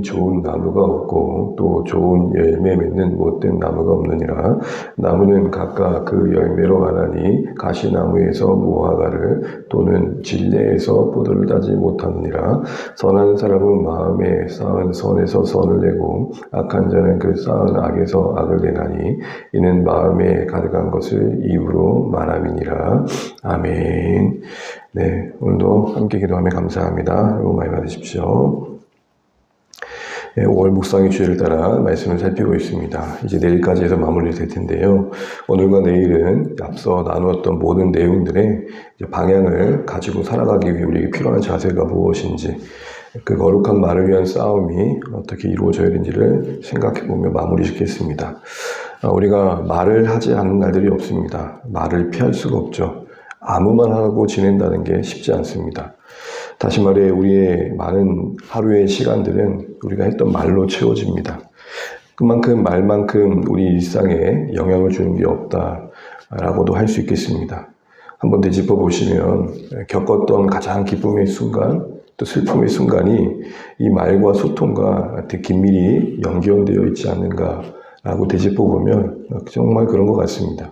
좋은 나무가 없고 또 좋은 열매 맺는 못된 나무가 없느니라. 나무는 각각 그 열매로 말하니 가시나무에서 무화과를 또는 진레에서 포도를 따지 못하느니라. 선한 사람은 마음에 쌓은 선에서 선을 내고 악한 자는 그 쌓은 악에서 악을 내나니 이는 마음에 가득한 것을 입으로 말함이니라. 아멘. 네, 오늘도 함께 기도하며 감사합니다. 여러분 많이 받으십시오. 네, 5월 묵상의 주제를 따라 말씀을 살피고 있습니다. 이제 내일까지 해서 마무리될 텐데요. 오늘과 내일은 앞서 나누었던 모든 내용들의 방향을 가지고 살아가기 위해 우리에게 필요한 자세가 무엇인지, 그 거룩한 말을 위한 싸움이 어떻게 이루어져야 되는지를 생각해보며 마무리 짓겠습니다. 우리가 말을 하지 않는 날들이 없습니다. 말을 피할 수가 없죠. 아무 말 하고 지낸다는 게 쉽지 않습니다. 다시 말해 우리의 많은 하루의 시간들은 우리가 했던 말로 채워집니다. 그만큼 말만큼 우리 일상에 영향을 주는 게 없다라고도 할 수 있겠습니다. 한번 되짚어 보시면 겪었던 가장 기쁨의 순간, 또 슬픔의 순간이 이 말과 소통과 긴밀히 연결되어 있지 않는가라고 되짚어 보면 정말 그런 것 같습니다.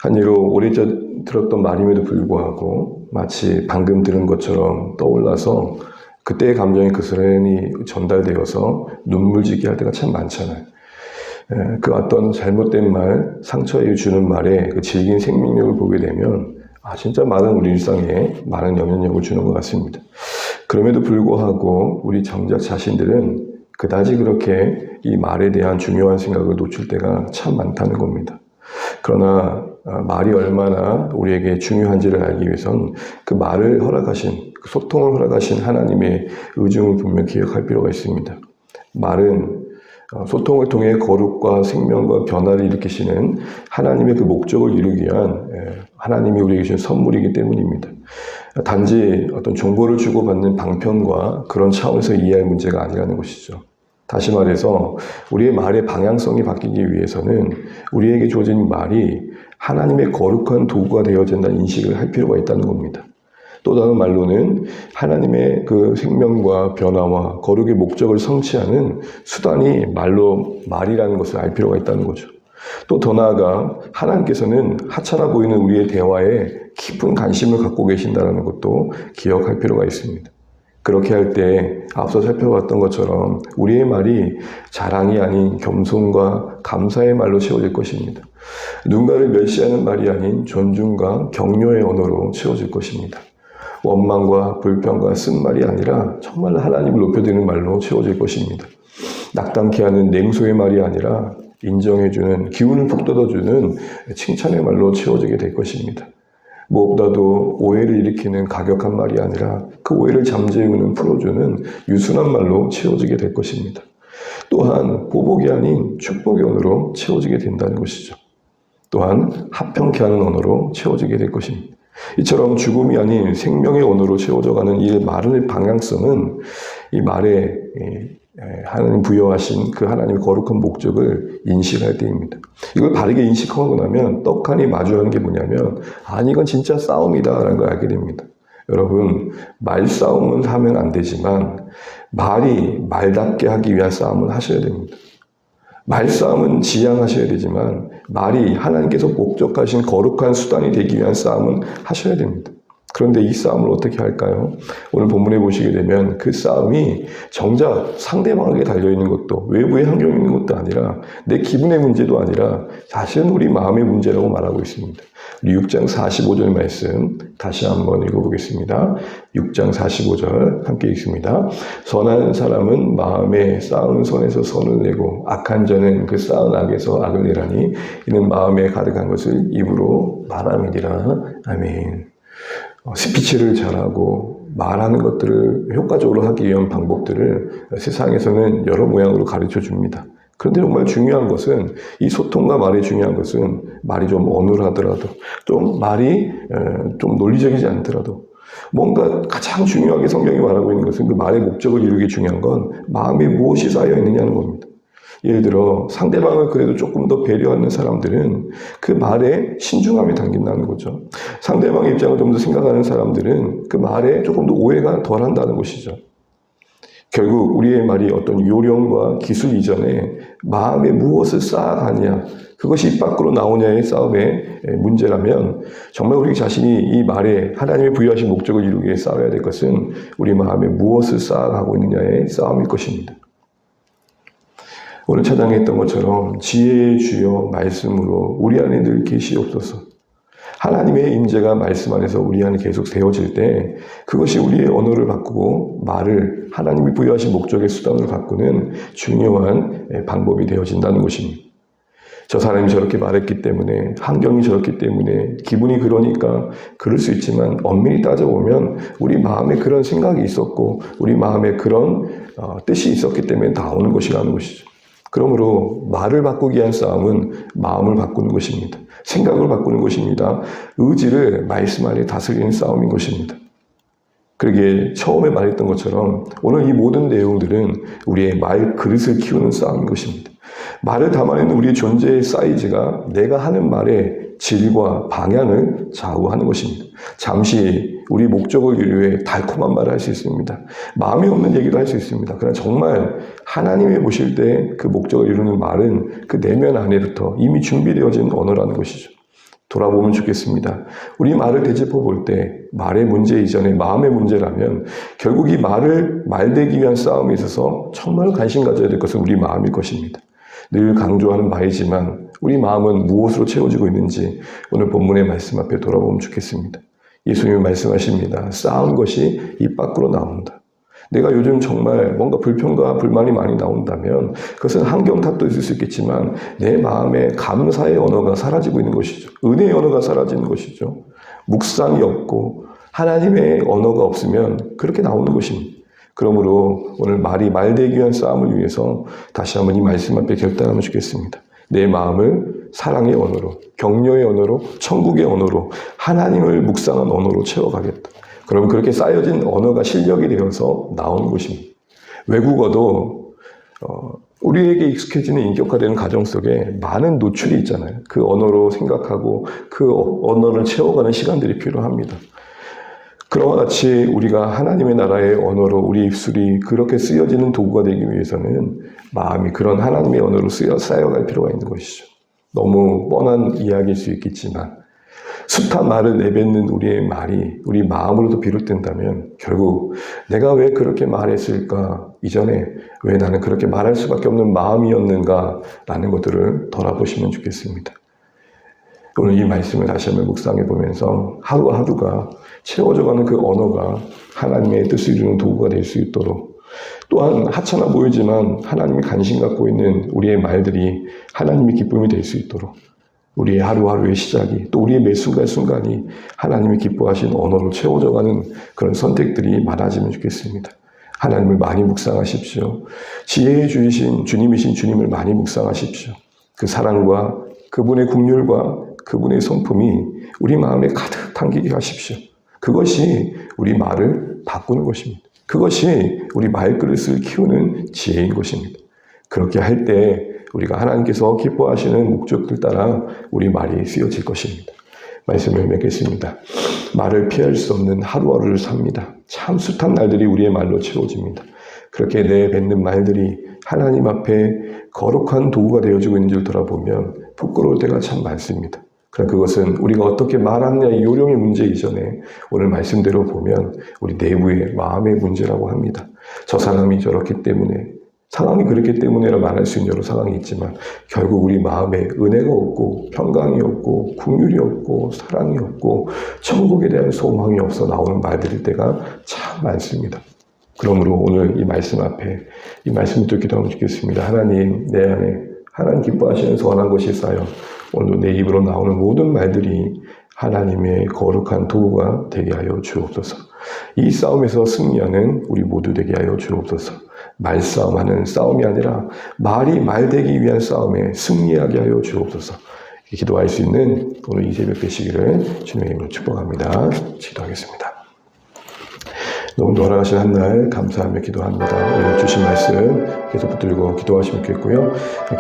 한 예로 오래전 들었던 말임에도 불구하고 마치 방금 들은 것처럼 떠올라서 그때의 감정이 그스란히 전달되어서 눈물지게 할 때가 참 많잖아요. 그 어떤 잘못된 말, 상처에 주는 말에 그 질긴 생명력을 보게 되면 진짜 많은 우리 일상에 많은 영향력을 주는 것 같습니다. 그럼에도 불구하고 우리 정작 자신들은 그다지 그렇게 이 말에 대한 중요한 생각을 놓칠 때가 참 많다는 겁니다. 그러나 말이 얼마나 우리에게 중요한지를 알기 위해선 그 말을 허락하신, 그 소통을 허락하신 하나님의 의중을 분명 기억할 필요가 있습니다. 말은 소통을 통해 거룩과 생명과 변화를 일으키시는 하나님의 그 목적을 이루기 위한 하나님이 우리에게 주신 선물이기 때문입니다. 단지 어떤 정보를 주고받는 방편과 그런 차원에서 이해할 문제가 아니라는 것이죠. 다시 말해서 우리의 말의 방향성이 바뀌기 위해서는 우리에게 주어진 말이 하나님의 거룩한 도구가 되어진다는 인식을 할 필요가 있다는 겁니다. 또 다른 말로는 하나님의 그 생명과 변화와 거룩의 목적을 성취하는 수단이 말이라는 것을 알 필요가 있다는 거죠. 또 더 나아가 하나님께서는 하찮아 보이는 우리의 대화에 깊은 관심을 갖고 계신다는 것도 기억할 필요가 있습니다. 그렇게 할 때 앞서 살펴봤던 것처럼 우리의 말이 자랑이 아닌 겸손과 감사의 말로 채워질 것입니다. 누군가를 멸시하는 말이 아닌 존중과 격려의 언어로 채워질 것입니다. 원망과 불평과 쓴 말이 아니라 정말 하나님을 높여드리는 말로 채워질 것입니다. 낙담케 하는 냉소의 말이 아니라 인정해주는, 기운을 북돋아주는 칭찬의 말로 채워지게 될 것입니다. 무엇보다도 오해를 일으키는 가격한 말이 아니라 그 오해를 잠재우는, 풀어주는 유순한 말로 채워지게 될 것입니다. 또한 보복이 아닌 축복의 언어로 채워지게 된다는 것이죠. 또한 합평케 하는 언어로 채워지게 될 것입니다. 이처럼 죽음이 아닌 생명의 언어로 채워져가는 이 말의 방향성은 이 말에 하나님 부여하신 그 하나님의 거룩한 목적을 인식할 때입니다. 이걸 바르게 인식하고 나면 떡하니 마주하는 게 뭐냐면 이건 진짜 싸움이다라는 걸 알게 됩니다. 여러분, 말싸움은 하면 안 되지만 말이 말답게 하기 위한 싸움은 하셔야 됩니다. 말싸움은 지향하셔야 되지만 말이 하나님께서 목적하신 거룩한 수단이 되기 위한 싸움은 하셔야 됩니다. 그런데 이 싸움을 어떻게 할까요? 오늘 본문에 보시게 되면 그 싸움이 정작 상대방에게 달려있는 것도, 외부의 환경에 있는 것도 아니라 내 기분의 문제도 아니라 사실은 우리 마음의 문제라고 말하고 있습니다. 우리 6장 45절 말씀 다시 한번 읽어보겠습니다. 6장 45절 함께 읽습니다. 선한 사람은 마음에 쌓은 선에서 선을 내고 악한 자는 그 쌓은 악에서 악을 내라니 이는 마음에 가득한 것을 입으로 말함이니라. 아멘. 스피치를 잘하고 말하는 것들을 효과적으로 하기 위한 방법들을 세상에서는 여러 모양으로 가르쳐 줍니다. 그런데 정말 중요한 것은 이 소통과 말이 중요한 것은 말이 좀 어눌하더라도 좀 말이 좀 논리적이지 않더라도 뭔가 가장 중요하게 성경이 말하고 있는 것은 그 말의 목적을 이루기 중요한 건 마음에 무엇이 쌓여 있느냐는 겁니다. 예를 들어 상대방을 그래도 조금 더 배려하는 사람들은 그 말에 신중함이 담긴다는 거죠. 상대방의 입장을 좀 더 생각하는 사람들은 그 말에 조금 더 오해가 덜 한다는 것이죠. 결국 우리의 말이 어떤 요령과 기술 이전에 마음에 무엇을 쌓아가냐, 그것이 입 밖으로 나오냐의 싸움의 문제라면 정말 우리 자신이 이 말에 하나님의 부여하신 목적을 이루기 위해 싸워야 될 것은 우리 마음에 무엇을 쌓아가고 있느냐의 싸움일 것입니다. 오늘 찬양에 했던 것처럼 지혜의 주여 말씀으로 우리 안에 늘 계시옵소서. 하나님의 임재가 말씀 안에서 우리 안에 계속 세워질 때 그것이 우리의 언어를 바꾸고 말을 하나님이 부여하신 목적의 수단으로 바꾸는 중요한 방법이 되어진다는 것입니다. 저 사람이 저렇게 말했기 때문에, 환경이 저렇기 때문에, 기분이 그러니까 그럴 수 있지만 엄밀히 따져보면 우리 마음에 그런 생각이 있었고 우리 마음에 그런 뜻이 있었기 때문에 나오는 것이라는 것이죠. 그러므로 말을 바꾸기 위한 싸움은 마음을 바꾸는 것입니다. 생각을 바꾸는 것입니다. 의지를 말씀 안에 다스리는 싸움인 것입니다. 그러기에 처음에 말했던 것처럼 오늘 이 모든 내용들은 우리의 말 그릇을 키우는 싸움인 것입니다. 말을 담아내는 우리의 존재의 사이즈가 내가 하는 말의 질과 방향을 좌우하는 것입니다. 잠시 우리 목적을 이루기 위해 달콤한 말을 할 수 있습니다. 마음이 없는 얘기도 할 수 있습니다. 그러나 정말 하나님이 보실 때 그 목적을 이루는 말은 그 내면 안에부터 이미 준비되어진 언어라는 것이죠. 돌아보면 좋겠습니다. 우리 말을 되짚어 볼 때 말의 문제 이전에 마음의 문제라면 결국 이 말을 말되기 위한 싸움에 있어서 정말 관심 가져야 될 것은 우리 마음일 것입니다. 늘 강조하는 바이지만 우리 마음은 무엇으로 채워지고 있는지 오늘 본문의 말씀 앞에 돌아보면 좋겠습니다. 예수님이 말씀하십니다. 쌓은 것이 입 밖으로 나온다. 내가 요즘 정말 뭔가 불평과 불만이 많이 나온다면 그것은 환경 탓도 있을 수 있겠지만 내 마음에 감사의 언어가 사라지고 있는 것이죠. 은혜의 언어가 사라지는 것이죠. 묵상이 없고 하나님의 언어가 없으면 그렇게 나오는 것입니다. 그러므로 오늘 말이 말되기 위한 싸움을 위해서 다시 한번 이 말씀 앞에 결단하면 좋겠습니다. 내 마음을 사랑의 언어로, 격려의 언어로, 천국의 언어로, 하나님을 묵상한 언어로 채워가겠다. 그럼 그렇게 쌓여진 언어가 실력이 되어서 나오는 것입니다. 외국어도 우리에게 익숙해지는 인격화되는 과정 속에 많은 노출이 있잖아요. 그 언어로 생각하고 그 언어를 채워가는 시간들이 필요합니다. 그와 같이 우리가 하나님의 나라의 언어로 우리 입술이 그렇게 쓰여지는 도구가 되기 위해서는 마음이 그런 하나님의 언어로 쌓여갈 필요가 있는 것이죠. 너무 뻔한 이야기일 수 있겠지만 숱한 말을 내뱉는 우리의 말이 우리 마음으로도 비롯된다면 결국 내가 왜 그렇게 말했을까? 이전에 왜 나는 그렇게 말할 수밖에 없는 마음이었는가? 라는 것들을 돌아보시면 좋겠습니다. 오늘 이 말씀을 다시 한번 묵상해 보면서 하루하루가 채워져가는 그 언어가 하나님의 뜻을 이루는 도구가 될 수 있도록 또한 하찮아 보이지만 하나님이 관심 갖고 있는 우리의 말들이 하나님의 기쁨이 될 수 있도록 우리의 하루하루의 시작이 또 우리의 매 순간순간이 하나님이 기뻐하신 언어로 채워져가는 그런 선택들이 많아지면 좋겠습니다. 하나님을 많이 묵상하십시오. 지혜의 주이신 주님이신 주님을 많이 묵상하십시오. 그 사랑과 그분의 긍휼과 그분의 성품이 우리 마음에 가득 담기게 하십시오. 그것이 우리 말을 바꾸는 것입니다. 그것이 우리 말그릇을 키우는 지혜인 것입니다. 그렇게 할 때 우리가 하나님께서 기뻐하시는 목적들 따라 우리 말이 쓰여질 것입니다. 말씀을 맺겠습니다. 말을 피할 수 없는 하루하루를 삽니다. 참 숱한 날들이 우리의 말로 채워집니다. 그렇게 내뱉는 말들이 하나님 앞에 거룩한 도구가 되어지고 있는 줄 돌아보면 부끄러울 때가 참 많습니다. 그러나 그것은 우리가 어떻게 말하느냐의 요령의 문제 이전에 오늘 말씀대로 보면 우리 내부의 마음의 문제라고 합니다. 저 사람이 저렇기 때문에 상황이 그렇기 때문에라 말할 수 있는 여러 상황이 있지만 결국 우리 마음에 은혜가 없고 평강이 없고 긍휼이 없고 사랑이 없고 천국에 대한 소망이 없어 나오는 말들일 때가 참 많습니다. 그러므로 오늘 이 말씀 앞에 이 말씀을 또 기도하면 좋겠습니다. 하나님 내 안에 하나님 기뻐하시는 선한 것이 쌓여 오늘도 내 입으로 나오는 모든 말들이 하나님의 거룩한 도구가 되게 하여 주옵소서. 이 싸움에서 승리하는 우리 모두 되게 하여 주옵소서. 말싸움하는 싸움이 아니라 말이 말되기 위한 싸움에 승리하게 하여 주옵소서. 기도할 수 있는 오늘 이 새벽 되시기를 주님의 이름으로 축복합니다. 기도하겠습니다. 너무 돌아가신 한날 감사하며 기도합니다. 오늘 주신 말씀 계속 붙들고 기도하시면 좋겠고요.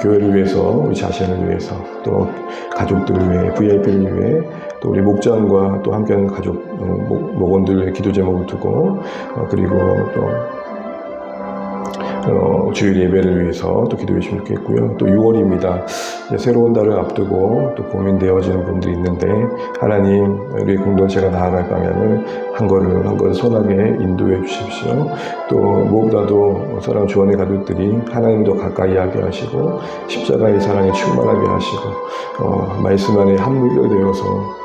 교회를 위해서, 우리 자신을 위해서, 또 가족들을 위해, VIP를 위해, 또 우리 목장과 또 함께하는 가족, 목원들의 기도 제목을 두고, 그리고 또 주일 예배를 위해서 또 기도해 주시면 좋겠고요. 또 6월입니다. 새로운 달을 앞두고 또 고민되어지는 분들이 있는데 하나님 우리 공동체가 나아갈 방향을 한 걸음 한 걸음 선하게 인도해 주십시오. 또 무엇보다도 사랑 주원의 가족들이 하나님도 가까이 하게 하시고 십자가의 사랑에 충만하게 하시고 말씀 안에 한물결되어서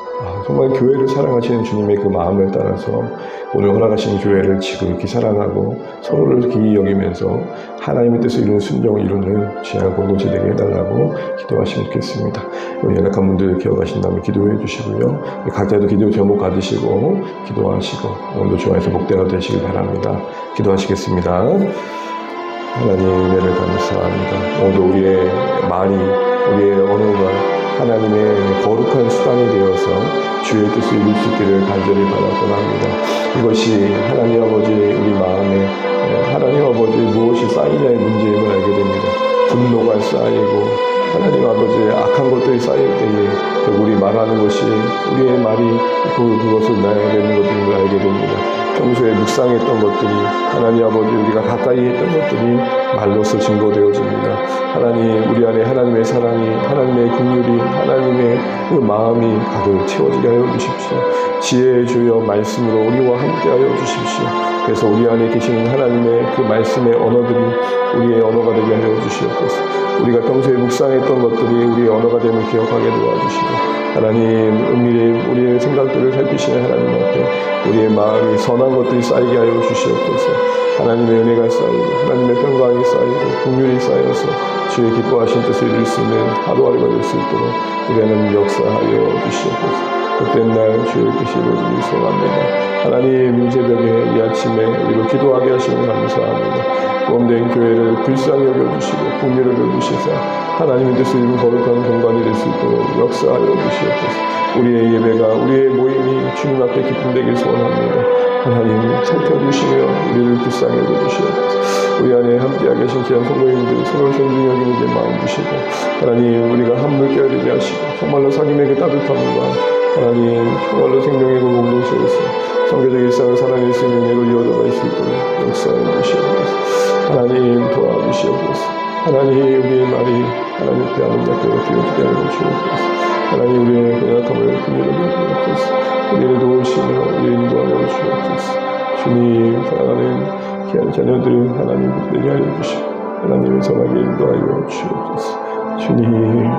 정말 교회를 사랑하시는 주님의 그 마음을 따라서 오늘 허락하신 교회를 지극히 사랑하고 서로를 귀히 여기면서 하나님의 뜻을 이루는 순종을 이루는 귀한 공동체 되게 해달라고 기도하시면 좋겠습니다. 우리 연약한 분들 기억하신다면 기도해 주시고요. 각자도 기도 제목 가지시고 기도하시고 오늘도 주 안에서 목대가 되시길 바랍니다. 기도하시겠습니다. 하나님 은혜를 감사합니다. 오늘도 우리의 말이 우리의 언어가 하나님의 거룩한 수단이 되어서 주의 뜻을 이룰 수 있기를 간절히 바라곤 합니다. 이것이 하나님 아버지의 우리 마음에 하나님 아버지 무엇이 쌓이냐의 문제임을 알게 됩니다. 분노가 쌓이고 하나님 아버지의 악한 것들이 쌓일 때에 우리 말하는 것이 우리의 말이 그것을 나야 되는 것임을 알게 됩니다. 평소에 묵상했던 것들이 하나님 아버지 우리가 가까이 했던 것들이 말로서 증거되어집니다. 하나님 우리 안에 하나님의 사랑이 하나님의 긍휼이 하나님의 그 마음이 가득 채워지게 하여 주십시오. 지혜의 주여 말씀으로 우리와 함께 하여 주십시오. 그래서 우리 안에 계시는 하나님의 그 말씀의 언어들이 우리의 언어가 되게 하여 주시옵소서. 우리가 평소에 묵상했던 것들이 우리의 언어가 됨을 기억하게 도와주시고 하나님 은밀히 우리의 생각들을 살피시는 하나님 앞에 우리의 마음이 선한 것들이 쌓이게 하여 주시옵소서. 하나님의 은혜가 쌓이고 하나님의 평강이 쌓이고 긍휼이 쌓여서 주의 기뻐하신 뜻을 이룰 수 있는 하루하루가 될 수 있도록 우리 하나님 역사하여 주시옵소서. 그때 날 주의 뜻이 이루어지길 소원합니다. 하나님 이 새벽에 이 아침에 우리로 기도하게 하시면 감사합니다. 구원된 교회를 불쌍히 여겨주시고 긍휼히 여겨주시사 하나님의 뜻을 이룬 거룩한 공간이 될 수 있도록 역사하여 주시옵소서. 우리의 예배가 우리의 모임이 주님 앞에 기쁨 되길 소원합니다. 하나님 살펴주시며 우리를 불쌍히 여겨주시옵소서. 우리 안에 함께하게 하신 귀한 성도님들 서로를 존중히 여기는 데 마음 주시고 하나님 우리가 한물 깨어지게 하시고 정말로 사귐의 그 따뜻함과 하나님 정말로 생명의 그 공동체에서 성교적 일상을 살아낼 수 있는 예를 이어져갈 수 있도록 역사해 주시옵소서. 하나님 도와주시옵소서. 하나님 우리의 말이 하나님께 아름답게 되어지게 하여 주옵소서. 하나님 우리의 연약함을 긍휼히 여겨주옵소서. 우리를 도우시며 우리를 인도하여 주옵소서. 주님 사랑하는 귀한 자녀들을 하나님 복되게 하여 주시고 하나님의 선하게 인도하여 주옵소서. 주님